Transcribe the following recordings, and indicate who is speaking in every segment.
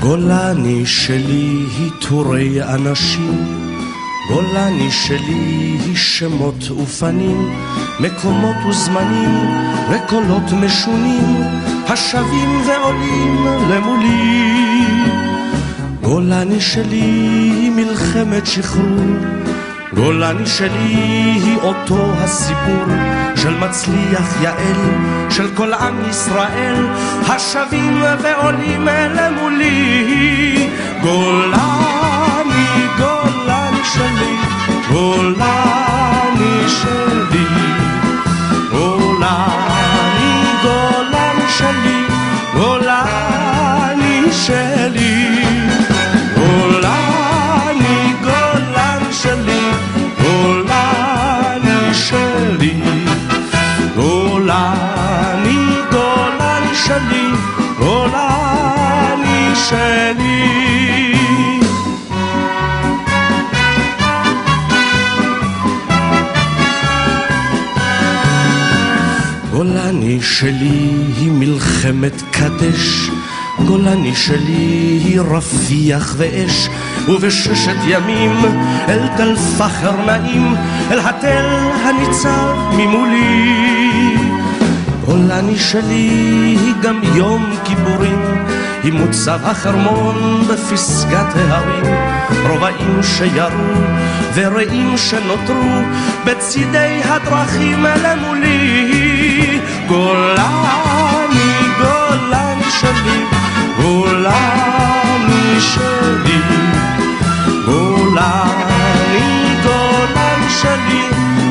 Speaker 1: גולני שלי היא תורי אנשים, גולני שלי היא שמות ופנים, מקומות וזמנים וקולות משונים, השבים ועולים למולי. גולני שלי היא מלחמת שחרור, גולני שלי היא אותו הסיפור של מצליח יעל, של כל עם ישראל, השבים ועולים למולי. גולני, גולני שלי, גולני שלי, גולני, גולני שלי, גולני שלי, גולני, גולני שלי, גולני שלי, גולני, גולני שלי, גולני שלי. גולני שלי היא מלחמת קדש, גולני שלי היא רפיח ואש, ובששת ימים אל תל פחר נעים, אל התל הניצב ממולי. גולני שלי היא גם יום כיפורים, היא מוצב החרמון בפסגת ההרים, רובעים שירו ורעים שנותרו בצידי הדרכים למולי. גולני, גולני שלי, גולני שלי, גולני, גולני שלי,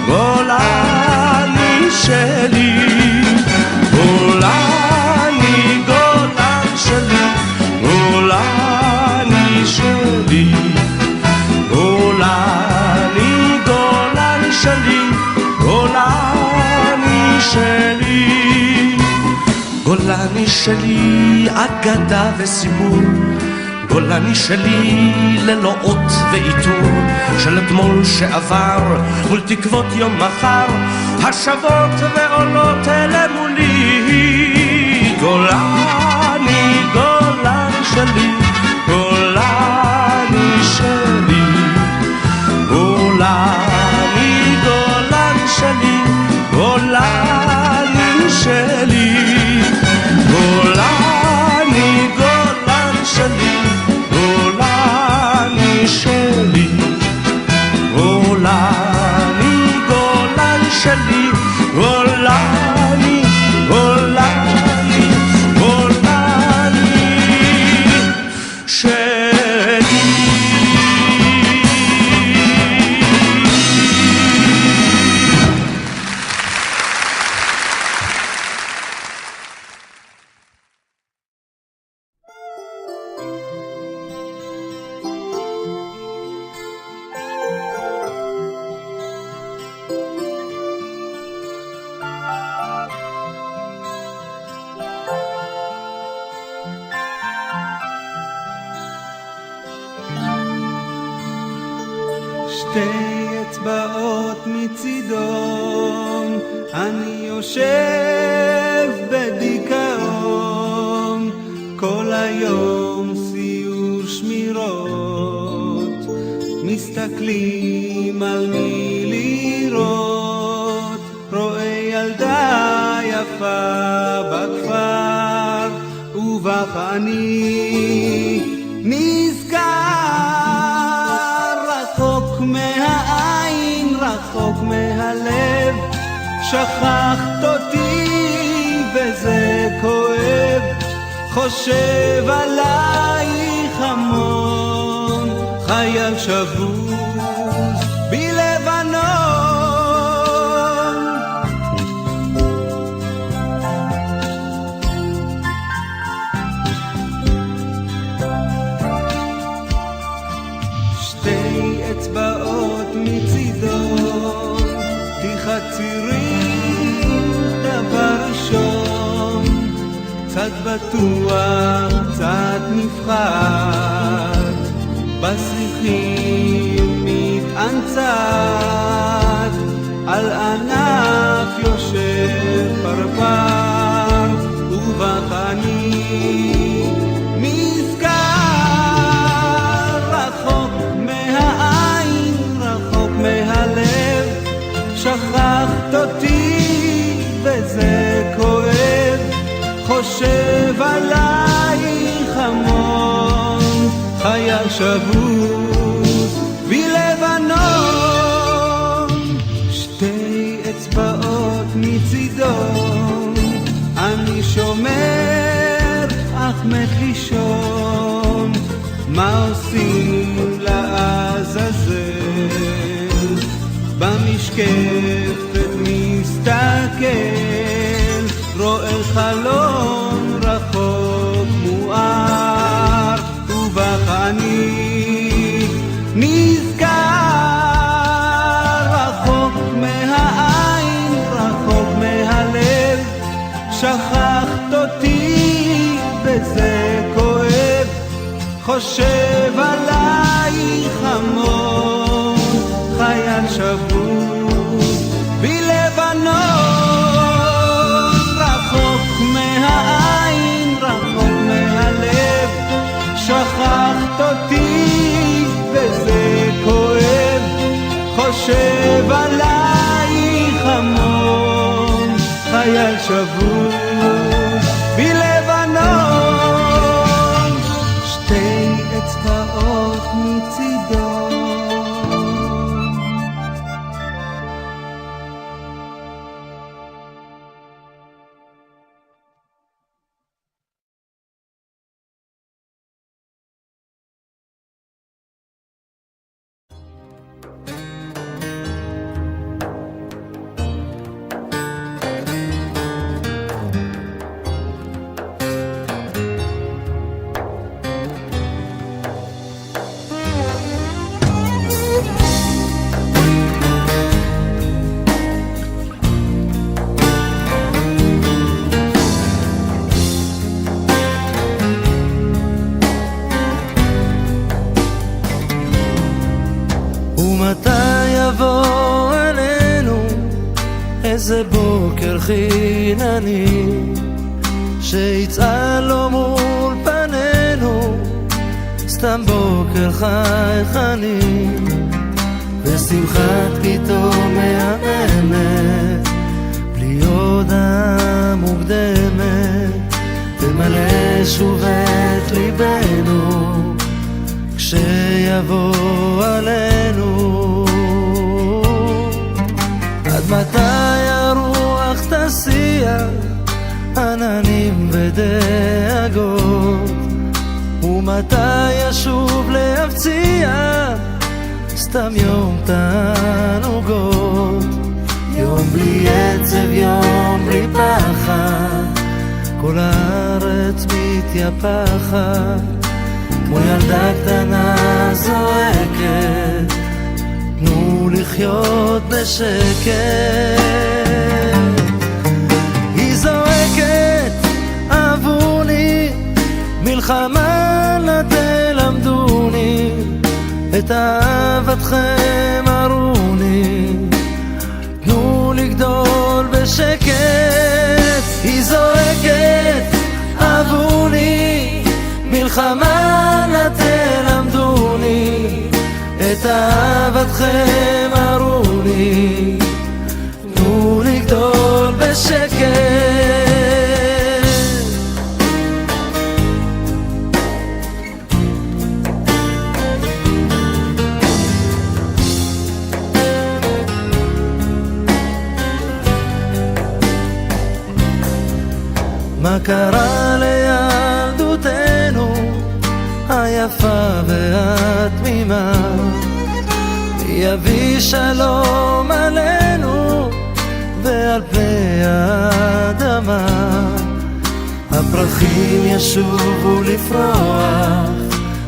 Speaker 1: גולני שלי, גולני, גולני שלי, גולני שלי, גולני, גולני שלי, גולני שלי. גולני שלי אגדה וסיפור, גולני שלי ללא אות ועיטור, של אתמול שעבר מול תקוות יום מחר, השבות ועולות למולי. גולני, גולני שלי, גולני שלי, גולני, גולני שלי, גולני שלי, גולני, גולני שלי, גולני שלי, גולני, גולני שלי, גולני, גולני, גולני שלי.
Speaker 2: שתי אצבעות מצידון, אני יושב בדיכאון, כל היום סיור שמירות, מסתכלים על מי לראות, רואה ילדה יפה בכפר, ובך אני נזכר. רחוק מהעין, רחוק מהלב, שכחת אותי וזה כואב, חושב עלייך המון, חייל שבוז בלבנון. שתי אצבעות מצידון, תחצירים דבר ראשון, צד בטוח קצת נפחד, בשיחים מתאנצת, על ענף יושב פרפר, ובחני נזכר, רחוק מהעין, רחוק מהלב, שכחת אותי וזה כואב, חושב עלייך המון, חייל שבוז בלבנון, שתי אצבעות מצידו, אני שומר אך מת לישון, מה עושים לעזאזל, במשקפת מסתכל, רואה חלון רחוק מואר, ובחני נזכר, רחוק מהעין, רחוק מהלב, שכחת אותי וזה כואב, חושב עלייך המון, חייל שבוז בלבנון, רחוק מהעין, רחוק מהלב, שכחת אותי וזה כואב, חושב עלייך המון, חייל שבוז בלבנון, שתי אצבעות מצידו.
Speaker 3: איזה בוקר חינני שיצא לו מול פנינו, סתם בוקר חייכני ושמחת פתאום מהממת, בלי הודעה מוקדמת, תמלא שוב את ליבנו כשיבוא עלינו. עד מתי הרוח תסיע עננים ודאגות, ומתי ישוב להפציע סתם יום תענוגות, יום בלי עצב, יום בלי פחד, כל הארץ מתייפחת, כמו ילדה קטנה זועקת, תנו לחיות בשקט. היא זועקת, אהבוני, מלחמה לא תלמדוני, את אהבתכם הרוני, תנו לגדול בשקט. היא זועקת, אהבוני, מלחמה לא תלמדוני, את אהבתכם הרוני, תנו לגדול בשקט. מה קרה לילדותנו היפה והתמימה, יביא שלום עלינו ועל פני האדמה, הפרחים ישובו לפרוח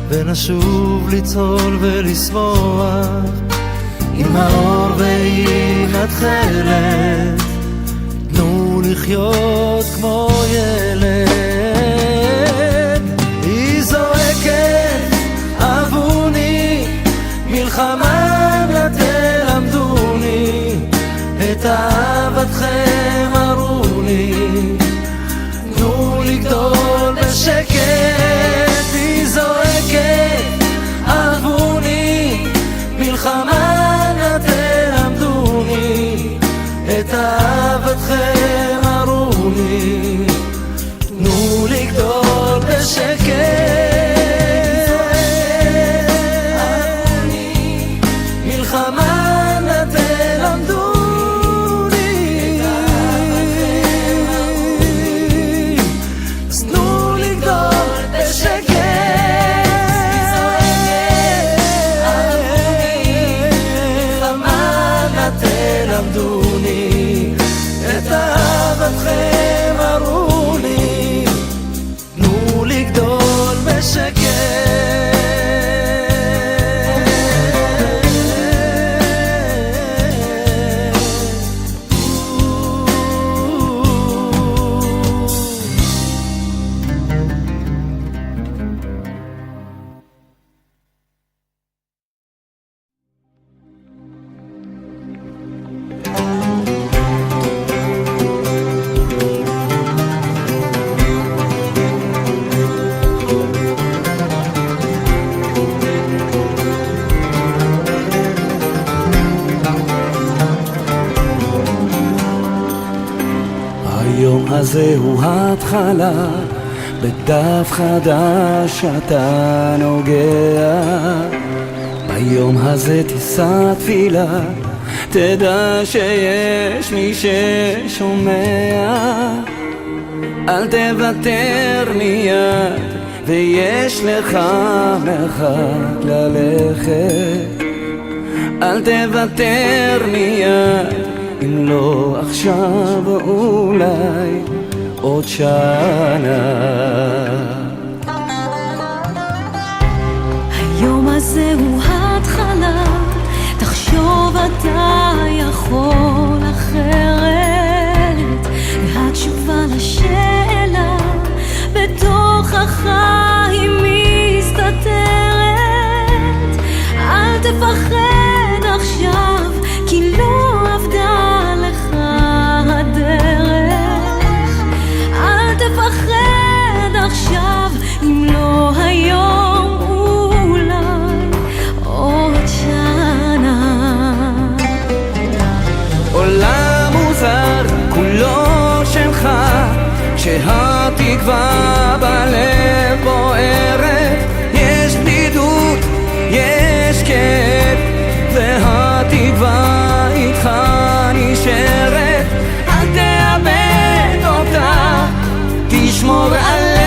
Speaker 3: ונשוב לצהול ולשמוח, עם האור ועם התכלת, תנו לחיות כמו ילד. הזה הוא התחלה, בדף חדש אתה נוגע. ביום הזה תישא תפילה, תדע שיש מי ששומע. אל תוותר מיד, ויש לך מרחק ללכת. אל תוותר מיד, אם לא עכשיו אולי עוד שנה.
Speaker 4: היום הזה הוא התחלה, תחשוב אתה יכול אחרת. והתשובה לשאלה בתוך החיים מסתתרת. אל תפחד עכשיו, כי לא עבדה לך הדרך. אל תפחד עכשיו, אם לא היום אולי עוד שנה.
Speaker 3: עולם מוזר כולו שלך, כשהתקווה בלב בוערת. יש בדידות, יש כאב, והתקווה איתך נשארת. אל תאבד אותה, תשמור עליה,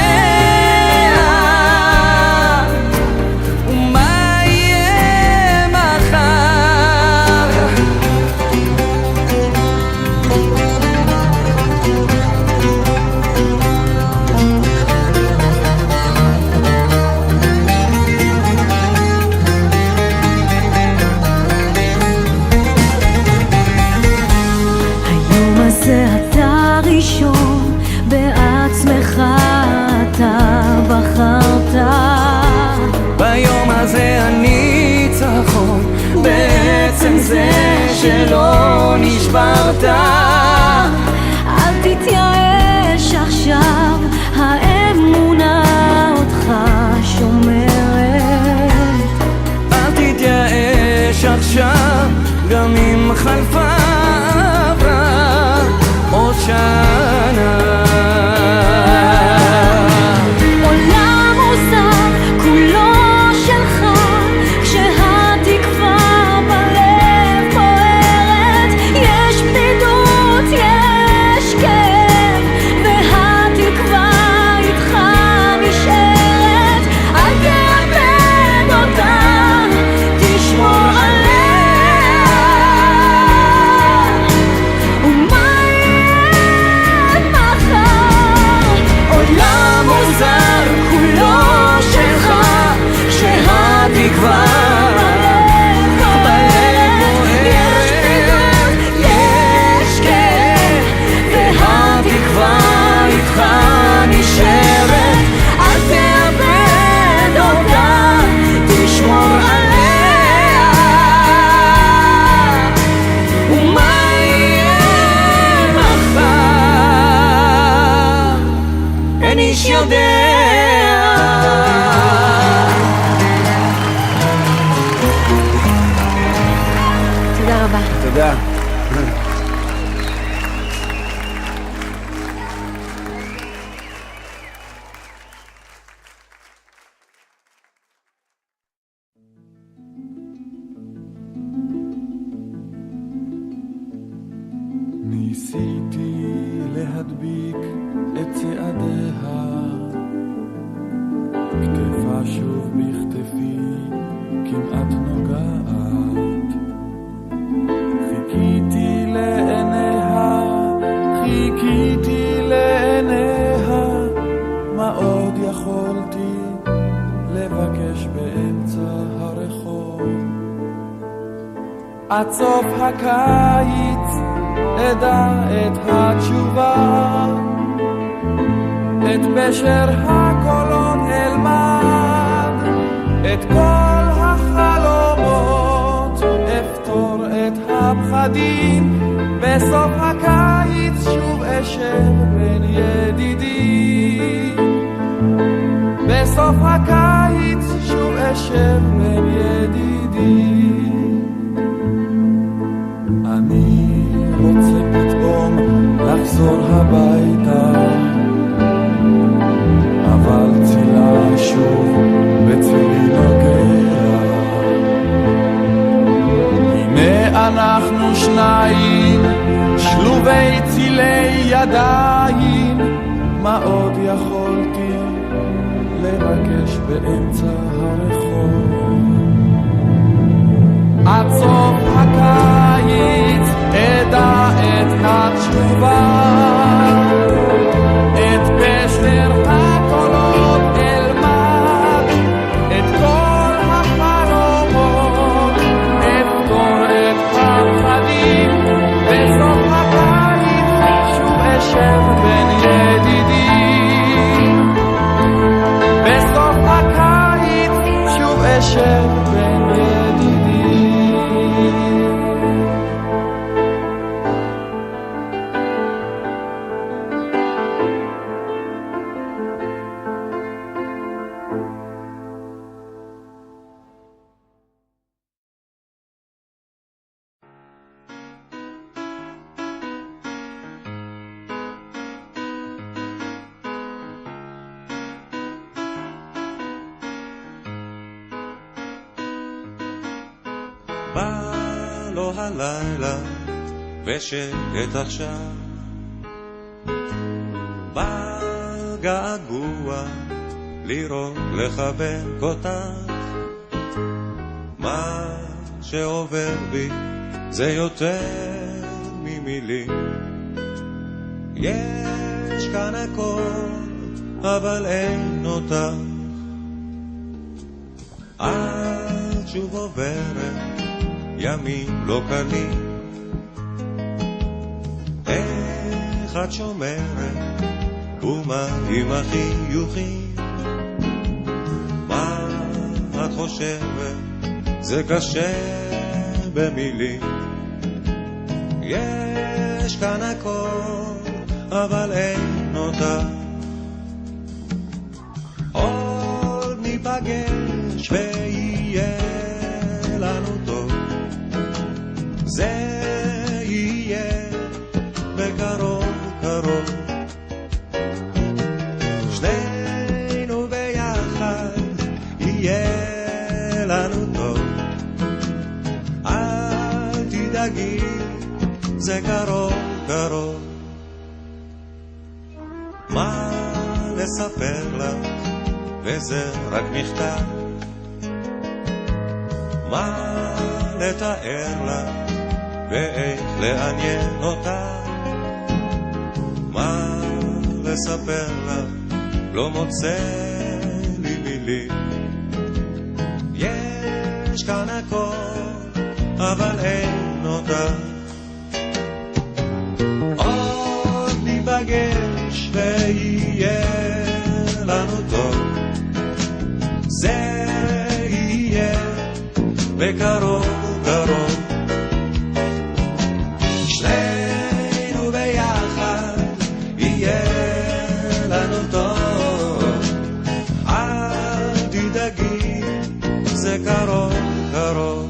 Speaker 3: ומה יהיה מחר.
Speaker 4: היום הזה אתה ראשון, בעצמך אתה בחרת.
Speaker 3: ביום הזה הניצחון, בעצם זה שלא נשברת.
Speaker 4: אל תתייאש עכשיו, האמונה אותך שומרת.
Speaker 3: אל תתייאש עכשיו, גם אם חלפה עברה עוד שנה.
Speaker 4: עולם מוזר כולו שלך, כשהתקווה בלב בוערת. יש בדידות, יש כאב, והתקווה איתך נשארת. אל תאבד אותה, תשמור עליה, ומה יהיה מחר. עולם מוזר כולו שלך, כשהתקווה בלב בוערת. יש כאב,
Speaker 3: והתקווה איתך נשארת.
Speaker 4: אל תאבד אותה,
Speaker 3: תשמור עליה, ומה יהיה מחר אין איש יודע.
Speaker 4: תודה רבה.
Speaker 3: תודה.
Speaker 2: ניסיתי להדביק את צעדיה, כתפה שוב בכתפי כמעט נוגעת. חיכיתי לעיניה, חיכיתי לעיניה, מה עוד יכולתי לבקש באמצע הרחוב? עד סוף הקיץ אדע את התשובה, את פשר הקולות אלמד, את כל החלומות אפתור את הפחדים. בסוף הקיץ שוב אשב בין ידידים, בסוף הקיץ שוב אשב בין ידידים. אני רוצה פתאום לחזור הביתה, ידיים, מה עוד יכולתי לבקש באמצע הרחוב? עד סוף הקיץ אדע את התשובה, את פשר הקולות אלמד, את כל החלומות אפתור את הפחדים. בסוף הקיץ שוב אשב בין ידידים, בסוף הקיץ שוב אשב בין ידידים.
Speaker 5: בא לו הלילה ושקט עכשיו, בא געגוע לראות לחבק אותך. מה שעובר בי זה יותר ממילים, יש כאן הכל אבל אין אותך. את שוב עוברת ימים לא קלים, איך את שומרת ומה עם החיוכים? מה את חושבת? זה קשה במילים, יש כאן הכל אבל אין אותך. עוד ניפגש ויהיה לנו טוב, זה יהיה בקרוב קרוב, שנינו ביחד יהיה לנו טוב. אל תדאגי, זה קרוב קרוב. מה לספר לך וזה רק מכתב, מה לתאר לך ואיך לעניין אותה, מה לספר לך לא מוצא לי מילים, יש כאן הכל אבל אין אותה. עוד ניפגש ויהיה לנו טוב, זה יהיה בקרוב קרוב, שנינו ביחד יהיה לנו טוב. אל תדאגי, זה קרוב קרוב.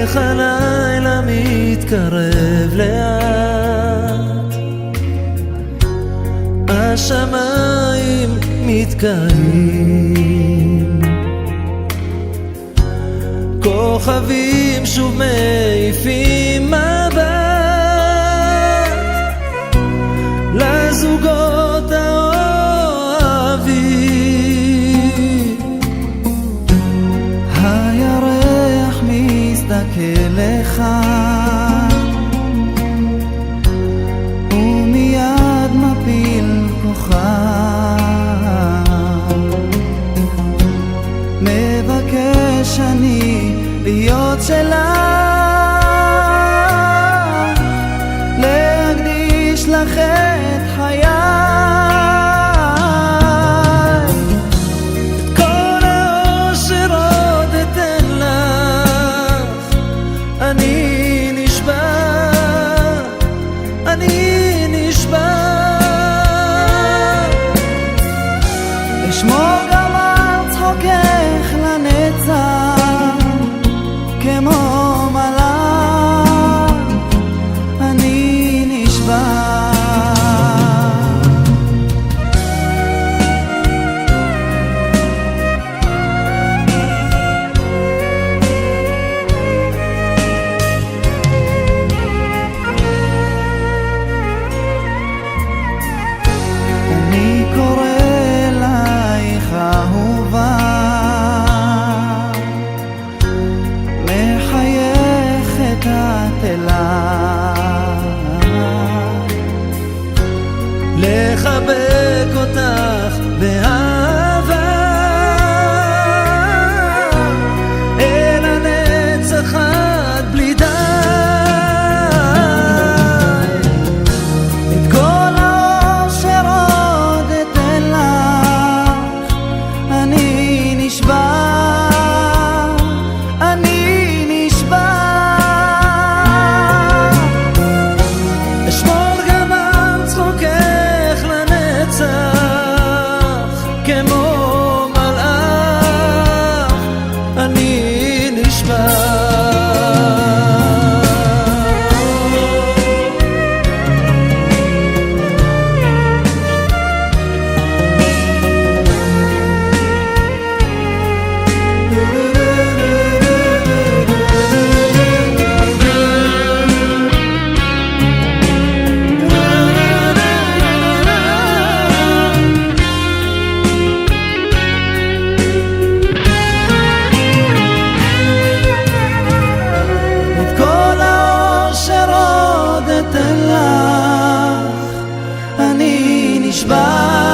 Speaker 3: איך הלילה מתקרב לאט, השמיים מתקהים, כוכבים שוב מעיפים מבט לזוגות האוהבים. הירח מסתכל לך ומיד מפיל כוכב, מבקש אני להיות שלך, להקדיש לך את חיי. את כל האושר עוד אתן לך, אני נשבע, אני נשבע. אשמור גם על צחוקך לנצח, כמו מלאך, אני נשבע. אני קורא אלייך אהובה, מחייכת את אליי, לחבק אותך באהבה אל הנצח עד בלי די. את כל האושר עוד אתן לך, אני נשבע, אני נשבע. אשמור גם על צחוקך לנצח, כמו מלאך, אני נשבע. את כל האושר עוד אתן לך, אני נשבע,